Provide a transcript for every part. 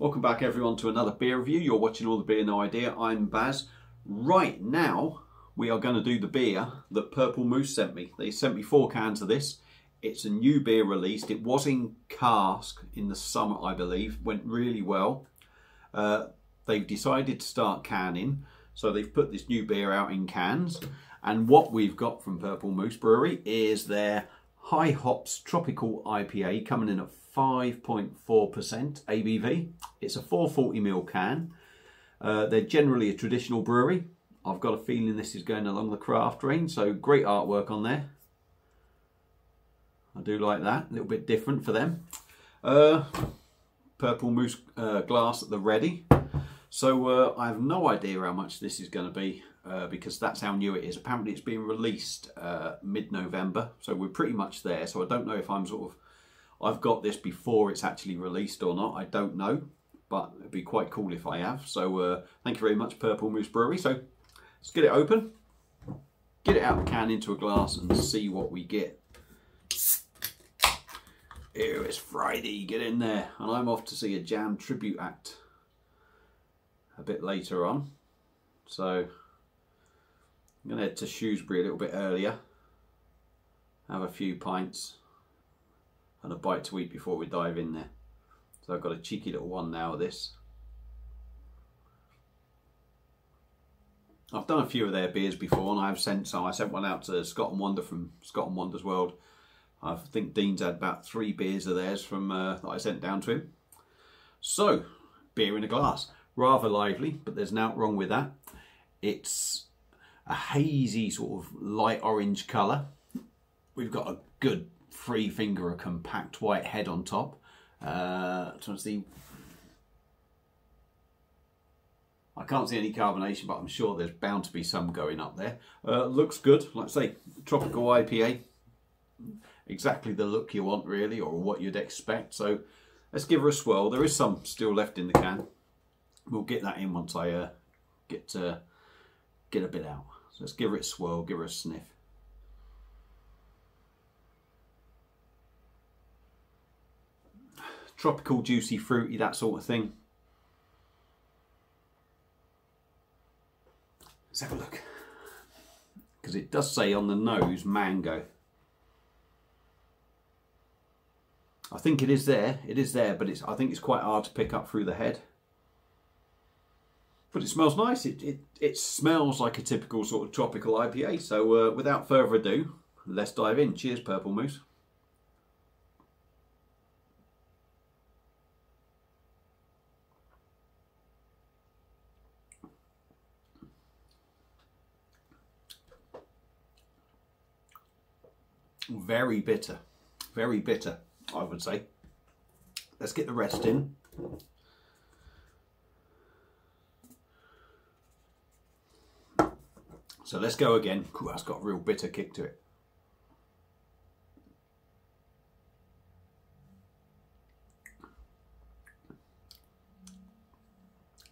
Welcome back everyone to another beer review. You're watching All the Beer No Idea. I'm Baz. Right now we are going to do the beer that Purple Moose sent me. They sent me 4 cans of this. It's a new beer released. It was in cask in the summer, I believe. Went really well. They've decided to start canning, so they've put this new beer out in cans. And what we've got from Purple Moose Brewery is their High Hops Tropical IPA, coming in at 5.4% ABV. It's a 440ml can. They're generally a traditional brewery. I've got a feeling this is going along the craft range, so great artwork on there. I do like that, a little bit different for them. Purple Moose glass at the ready. So I have no idea how much this is going to be because that's how new it is. Apparently it's being released mid-November, so we're pretty much there. So I don't know if I've got this before it's actually released or not. I don't know, but it'd be quite cool if I have. So thank you very much, Purple Moose Brewery. So let's get it open, get it out of the can into a glass and see what we get. Ew, it's Friday, get in there. And I'm off to see a Jam tribute act a bit later on. So I'm going to head to Shrewsbury a little bit earlier, have a few pints and a bite to eat before we dive in there. So I've got a cheeky little one now of this. I've done a few of their beers before and I've sent some. I sent one out to Scott and Wonder from Scott and Wonder's World. I think Dean's had about 3 beers of theirs from that I sent down to him. So, beer in a glass. Rather lively, but there's nothing wrong with that. It's a hazy sort of light orange colour. We've got a good 3-finger, a compact white head on top. Trying to see. I can't see any carbonation, but I'm sure there's bound to be some going up there. Looks good, like I say, tropical IPA. Exactly the look you want really, or what you'd expect. So let's give her a swirl. There is some still left in the can. We'll get that in once I get a bit out. So let's give her a swirl, give her a sniff. Tropical, juicy, fruity, that sort of thing. Let's have a look. Because it does say on the nose, mango. I think it is there, but I think it's quite hard to pick up through the head. But it smells nice. It smells like a typical sort of tropical IPA. So without further ado, let's dive in. Cheers, Purple Moose. Very bitter, I would say. Let's get the rest in. So let's go again. Ooh, that's got a real bitter kick to it.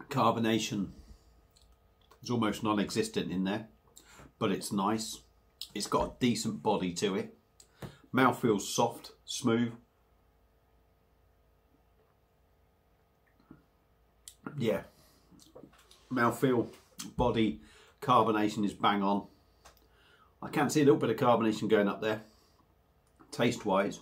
Carbonation is almost non-existent in there, but it's nice. It's got a decent body to it. Mouth feels soft, smooth. Yeah, mouthfeel, body, carbonation is bang on. I can see a little bit of carbonation going up there. Taste wise,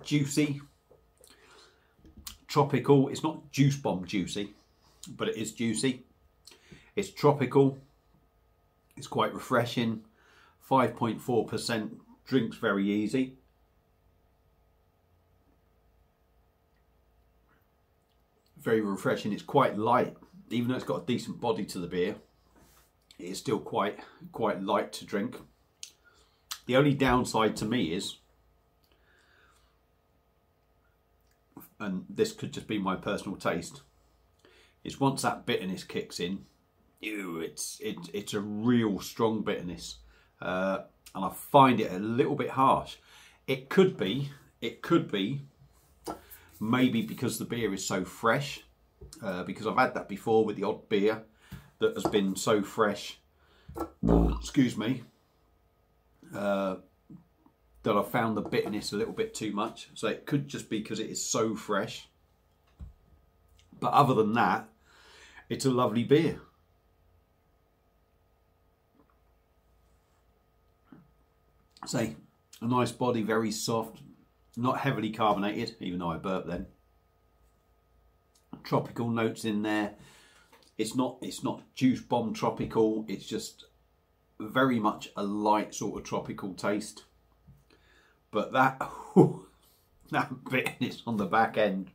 juicy, tropical. It's not juice bomb juicy, but it is juicy. It's tropical. It's quite refreshing. 5.4%, drinks very easy. Very refreshing. It's quite light, even though it's got a decent body to the beer. It is still quite light to drink. The only downside to me is, and this could just be my personal taste, is once that bitterness kicks in, ew, it's a real strong bitterness. And I find it a little bit harsh. It could be maybe because the beer is so fresh, because I've had that before with the odd beer that has been so fresh, excuse me, that I found the bitterness a little bit too much. So it could just be because it is so fresh. But other than that, it's a lovely beer. Say, a nice body, very soft, not heavily carbonated, even though I burped then. Tropical notes in there. It's not juice bomb tropical. It's just very much a light sort of tropical taste. But that that bitterness on the back end,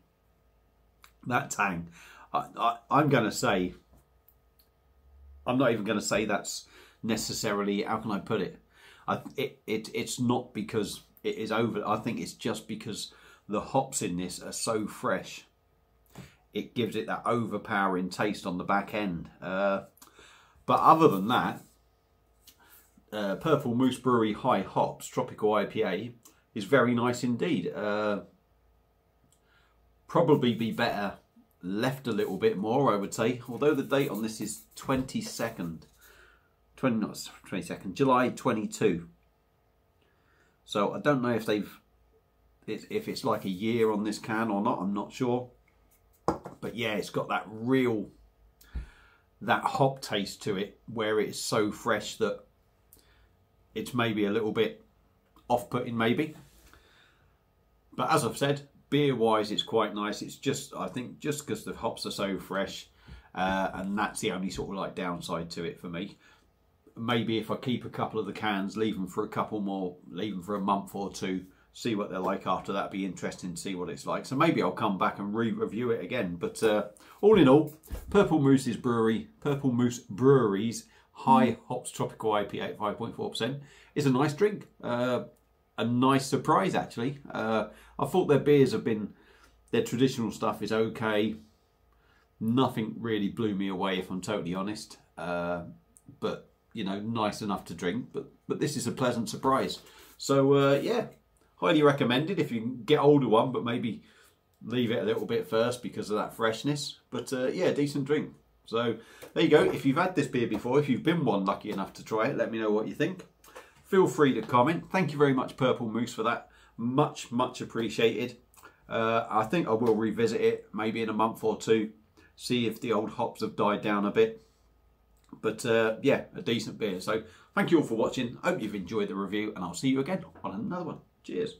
that tang, I'm going to say, I'm not even going to say that's necessarily, how can I put it? It's not because it is over. I think it's just because the hops in this are so fresh. It gives it that overpowering taste on the back end. But other than that, Purple Moose Brewery High Hops Tropical IPA is very nice indeed. Probably be better left a little bit more, I would say. Although the date on this is 22nd, July 22. So I don't know if if it's like a year on this can or not. I'm not sure. But yeah, it's got that hop taste to it, where it's so fresh that it's maybe a little bit off-putting maybe. But as I've said, beer-wise, it's quite nice. It's just, I think, just because the hops are so fresh, and that's the only sort of like downside to it for me. Maybe if I keep a couple of the cans, leave them for a couple more, leave them for a month or two, see what they're like after that. Be interesting to see what it's like. So maybe I'll come back and re-review it again. But all in all, Purple Moose Brewery's High Hops Tropical IPA at 5.4% is a nice drink. A nice surprise actually. I thought their beers have been, their traditional stuff is okay. Nothing really blew me away, if I'm totally honest. But you know, nice enough to drink. But this is a pleasant surprise. So yeah. Highly recommended if you can get hold of one, but maybe leave it a little bit first because of that freshness. But yeah, decent drink. So there you go. If you've had this beer before, if you've been one lucky enough to try it, let me know what you think. Feel free to comment. Thank you very much, Purple Moose, for that. Much, much appreciated. I think I will revisit it maybe in a month or two, see if the old hops have died down a bit. But yeah, a decent beer. So thank you all for watching. Hope you've enjoyed the review, and I'll see you again on another one. Cheers.